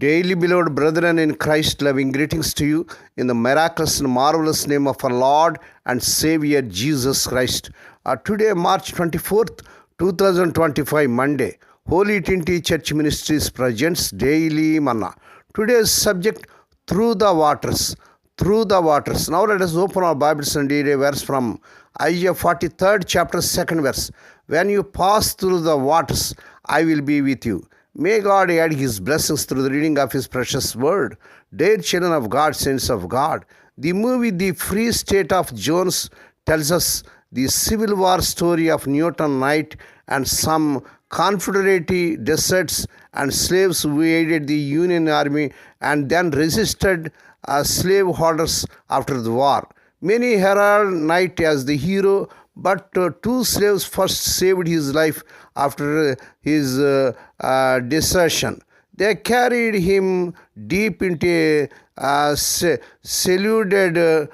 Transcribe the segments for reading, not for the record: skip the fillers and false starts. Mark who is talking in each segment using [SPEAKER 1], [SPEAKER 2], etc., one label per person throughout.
[SPEAKER 1] Daily beloved brethren in Christ, loving greetings to you in the miraculous and marvelous name of our Lord and Savior Jesus Christ. Today, March 24th, 2025, Monday, Holy Trinity Church Ministries presents Daily Manna. Today's subject, Through the Waters. Through the waters. Now let us open our Bibles and read a verse from Isaiah 43rd chapter 2nd verse. When you pass through the waters, I will be with you. May God add His blessings through the reading of His precious word. Dear children of God, saints of God, the movie The Free State of Jones tells us the Civil War story of Newton Knight and some Confederate deserts and slaves who aided the Union Army and then resisted slaveholders after the war. Many herald Knight as the hero, but two slaves first saved his life after his desertion. They carried him deep into a secluded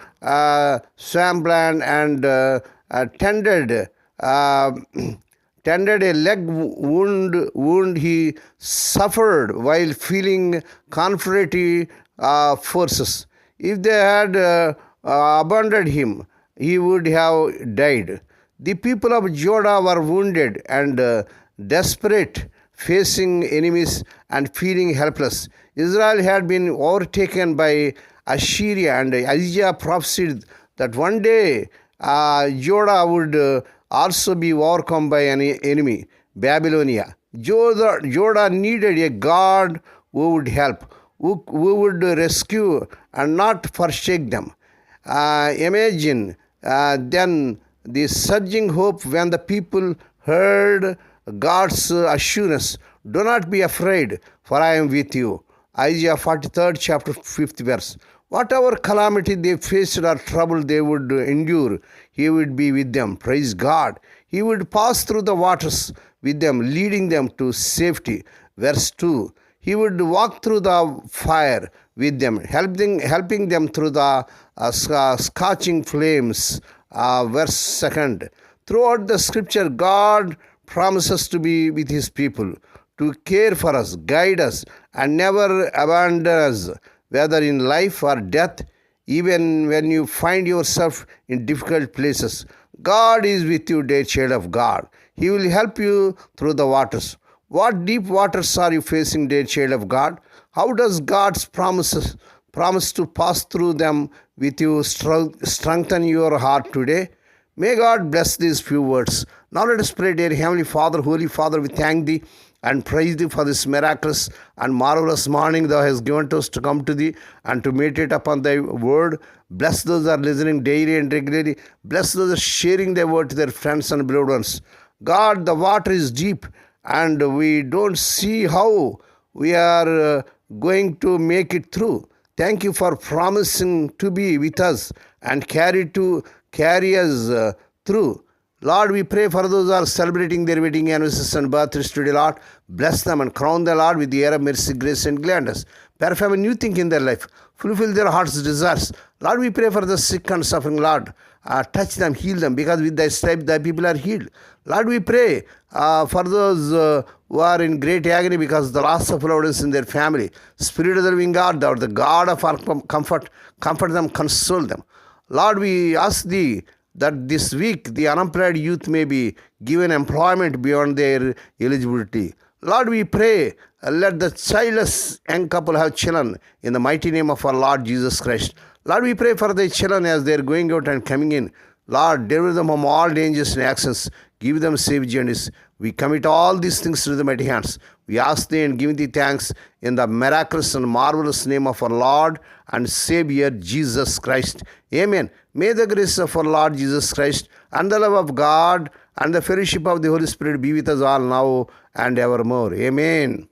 [SPEAKER 1] swampland and tended a leg wound he suffered while feeling Confederate forces. If they had abandoned him, he would have died. The people of Judah were wounded and desperate, facing enemies and feeling helpless. Israel had been overtaken by Assyria, and Isaiah prophesied that one day Judah would also be overcome by an enemy, Babylonia. Judah needed a God who would help, who would rescue and not forsake them. Imagine then the surging hope when the people heard God's assurance, "Do not be afraid, for I am with you." Isaiah 43rd chapter 5th verse. Whatever calamity they faced or trouble they would endure, He would be with them. Praise God. He would pass through the waters with them, leading them to safety. Verse 2. He would walk through the fire with them, helping them through the scorching flames. Verse 2. Throughout the scripture, God promises to be with His people, to care for us, guide us, and never abandon us, whether in life or death, even when you find yourself in difficult places. God is with you, dear child of God. He will help you through the waters. What deep waters are you facing, dear child of God? How does God's promise to pass through them with you strengthen your heart today? May God bless these few words. Now let us pray. Dear Heavenly Father, Holy Father, we thank Thee and praise Thee for this miraculous and marvelous morning Thou hast given to us to come to Thee and to meditate upon Thy word. Bless those that are listening daily and regularly. Bless those that are sharing Thy word to their friends and beloved ones. God, the water is deep and we don't see how we are going to make it through. Thank You for promising to be with us and carry us through. Lord, we pray for those who are celebrating their wedding anniversaries and birthdays today, Lord. Bless them and crown them, Lord, with the air of mercy, grace, and gladness. Perform a new thing in their life. Fulfill their heart's desires. Lord, we pray for the sick and suffering, Lord. Touch them, heal them, because with Thy stripes, Thy people are healed. Lord, we pray for those who are in great agony because of the loss of loved ones in their family. Spirit of the living God, Thou art the God of our comfort. Comfort them, console them. Lord, we ask Thee that this week the unemployed youth may be given employment beyond their eligibility. Lord, we pray, let the childless young couple have children in the mighty name of our Lord Jesus Christ. Lord, we pray for the children as they are going out and coming in. Lord, deliver them from all dangers and actions. Give them safe journeys. We commit all these things to the mighty hands. We ask Thee and give Thee thanks in the miraculous and marvelous name of our Lord and Savior Jesus Christ. Amen. May the grace of our Lord Jesus Christ and the love of God and the fellowship of the Holy Spirit be with us all now and evermore. Amen.